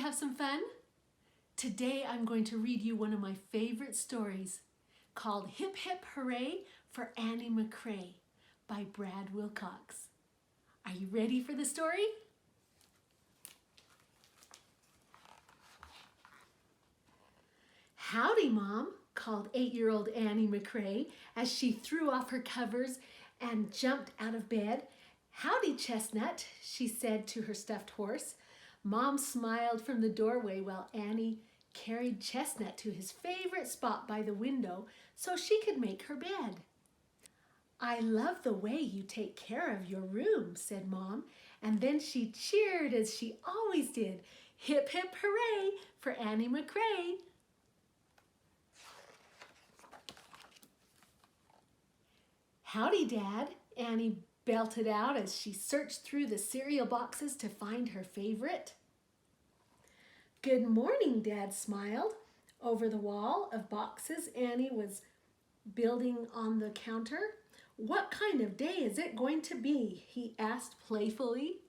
have some fun? Today I'm going to read you one of my favorite stories called Hip Hip Hooray for Annie McRae by Brad Wilcox. Are you ready for the story? "Howdy, Mom," called 8-year-old Annie McRae as she threw off her covers and jumped out of bed. "Howdy, Chestnut," she said to her stuffed horse. Mom smiled from the doorway while Annie carried Chestnut to his favorite spot by the window so she could make her bed. "I love the way you take care of your room," said Mom, and then she cheered as she always did. Hip, hip, hooray for Annie McRae. "Howdy, Dad," Annie belted out as she searched through the cereal boxes to find her favorite. "Good morning," Dad smiled. Over the wall of boxes Annie was building on the counter. "What kind of day is it going to be?" he asked playfully.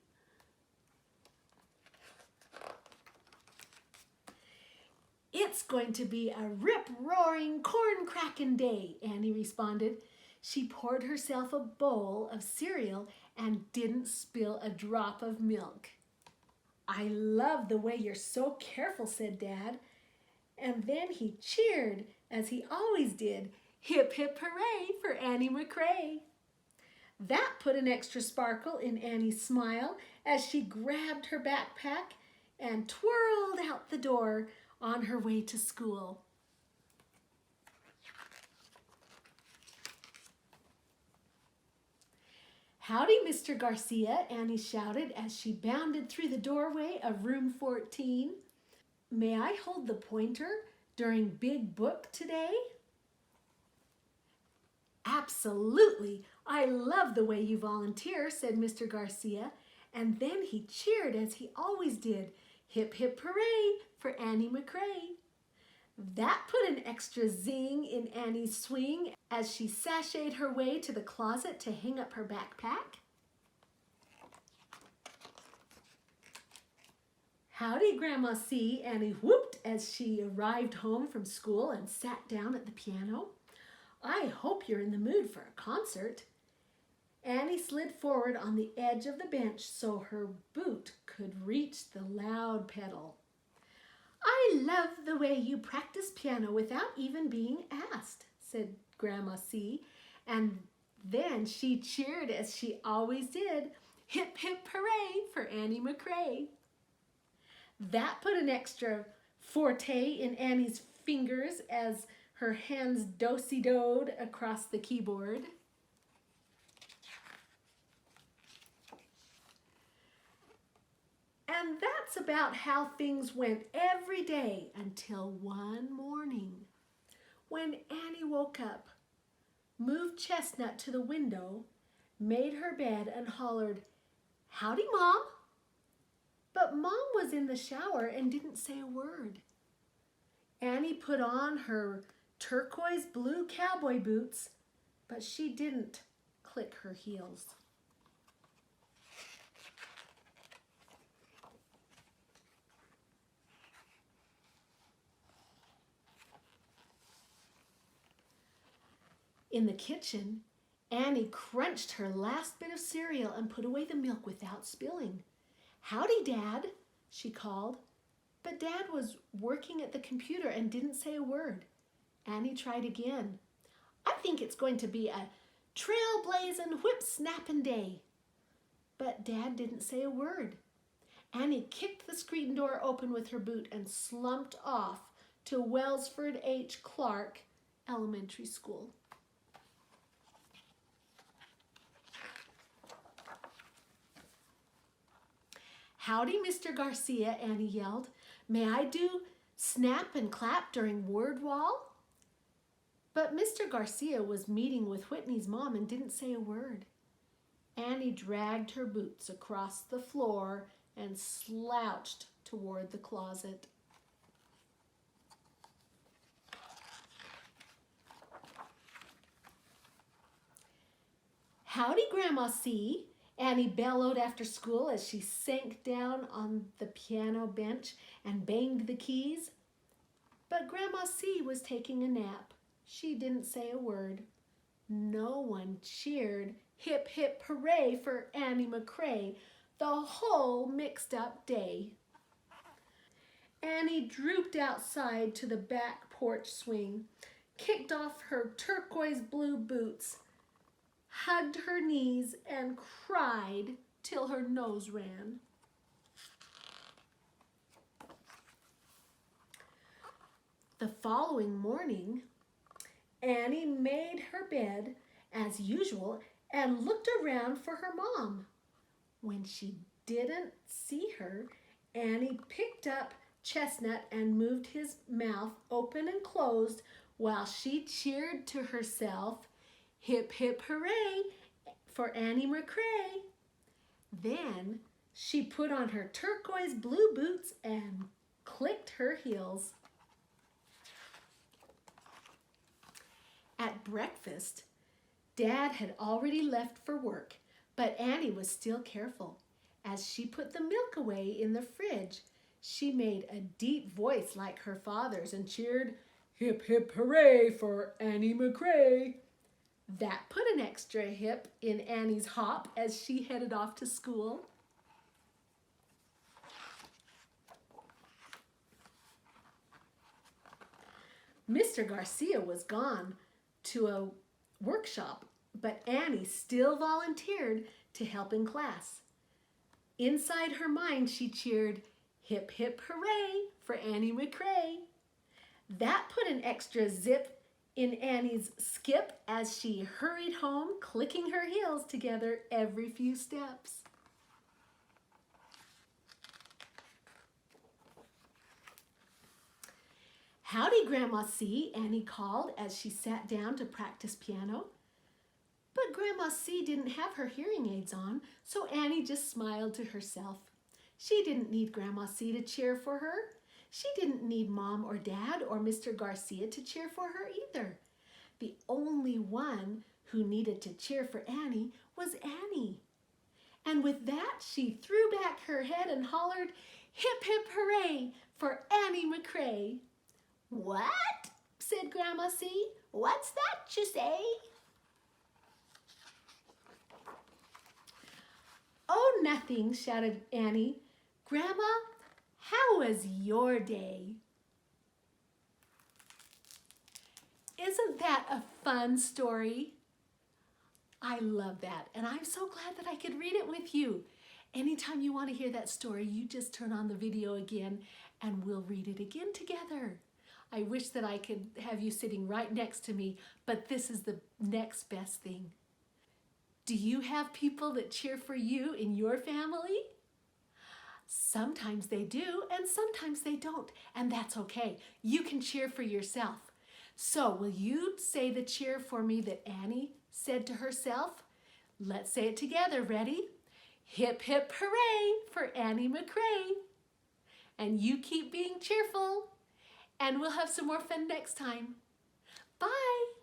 "It's going to be a rip-roaring, corn-cracking day," Annie responded. She poured herself a bowl of cereal and didn't spill a drop of milk. "I love the way you're so careful," said Dad. And then he cheered, as he always did. Hip, hip, hooray for Annie McRae. That put an extra sparkle in Annie's smile as she grabbed her backpack and twirled out the door on her way to school. "Howdy, Mr. Garcia," Annie shouted as she bounded through the doorway of room 14. "May I hold the pointer during Big Book today?" "Absolutely. I love the way you volunteer," said Mr. Garcia, and then he cheered as he always did. Hip, hip, hooray for Annie McRae. That put an extra zing in Annie's swing as she sashayed her way to the closet to hang up her backpack. "Howdy, Grandma C," Annie whooped as she arrived home from school and sat down at the piano. "I hope you're in the mood for a concert." Annie slid forward on the edge of the bench so her boot could reach the loud pedal. "I love the way you practice piano without even being asked," said Grandma C, and then she cheered as she always did. Hip, hip, hooray for Annie McRae. That put an extra forte in Annie's fingers as her hands do-si-doed across the keyboard. And that's about how things went every day until one morning. When Annie woke up, moved Chestnut to the window, made her bed, and hollered, "Howdy, Mom." But Mom was in the shower and didn't say a word. Annie put on her turquoise blue cowboy boots, but she didn't click her heels. In the kitchen, Annie crunched her last bit of cereal and put away the milk without spilling. "Howdy, Dad," she called. But Dad was working at the computer and didn't say a word. Annie tried again. "I think it's going to be a trailblazing, whip-snapping day." But Dad didn't say a word. Annie kicked the screen door open with her boot and slumped off to Wellsford H. Clark Elementary School. "Howdy, Mr. Garcia," Annie yelled. "May I do snap and clap during word wall?" But Mr. Garcia was meeting with Whitney's mom and didn't say a word. Annie dragged her boots across the floor and slouched toward the closet. "Howdy, Grandma C," Annie bellowed after school as she sank down on the piano bench and banged the keys. But Grandma C was taking a nap. She didn't say a word. No one cheered hip hip hooray for Annie McRae the whole mixed up day. Annie drooped outside to the back porch swing, kicked off her turquoise blue boots, hugged her knees, and cried till her nose ran. The following morning, Annie made her bed as usual and looked around for her mom. When she didn't see her, Annie picked up Chestnut and moved his mouth open and closed while she cheered to herself, hip hip hooray for Annie McRae. Then she put on her turquoise blue boots and clicked her heels. At breakfast, Dad had already left for work, but Annie was still careful. As she put the milk away in the fridge, she made a deep voice like her father's and cheered, hip hip hooray for Annie McRae. That put an extra hip in Annie's hop as she headed off to school. Mr. Garcia was gone to a workshop, but Annie still volunteered to help in class. Inside her mind, she cheered, hip hip hooray for Annie McRae. That put an extra zip in Annie's skip as she hurried home, clicking her heels together every few steps. Howdy, Grandma C, Annie called as she sat down to practice piano. But Grandma C didn't have her hearing aids on, so Annie just smiled to herself. She didn't need Grandma C to cheer for her. She didn't need Mom or Dad or Mr. Garcia to cheer for her either. The only one who needed to cheer for Annie was Annie. And with that, she threw back her head and hollered, hip hip hooray for Annie McRae. What? Said Grandma C. What's that you say? Oh, nothing, shouted Annie. Grandma, how was your day? Isn't that a fun story? I love that, and I'm so glad that I could read it with you. Anytime you want to hear that story, you just turn on the video again and we'll read it again together. I wish that I could have you sitting right next to me, but this is the next best thing. Do you have people that cheer for you in your family? Sometimes they do, and sometimes they don't, and that's okay. You can cheer for yourself. So will you say the cheer for me that Annie said to herself? Let's say it together. Ready? Hip, hip, hooray for Annie McRae. And you keep being cheerful, and we'll have some more fun next time. Bye.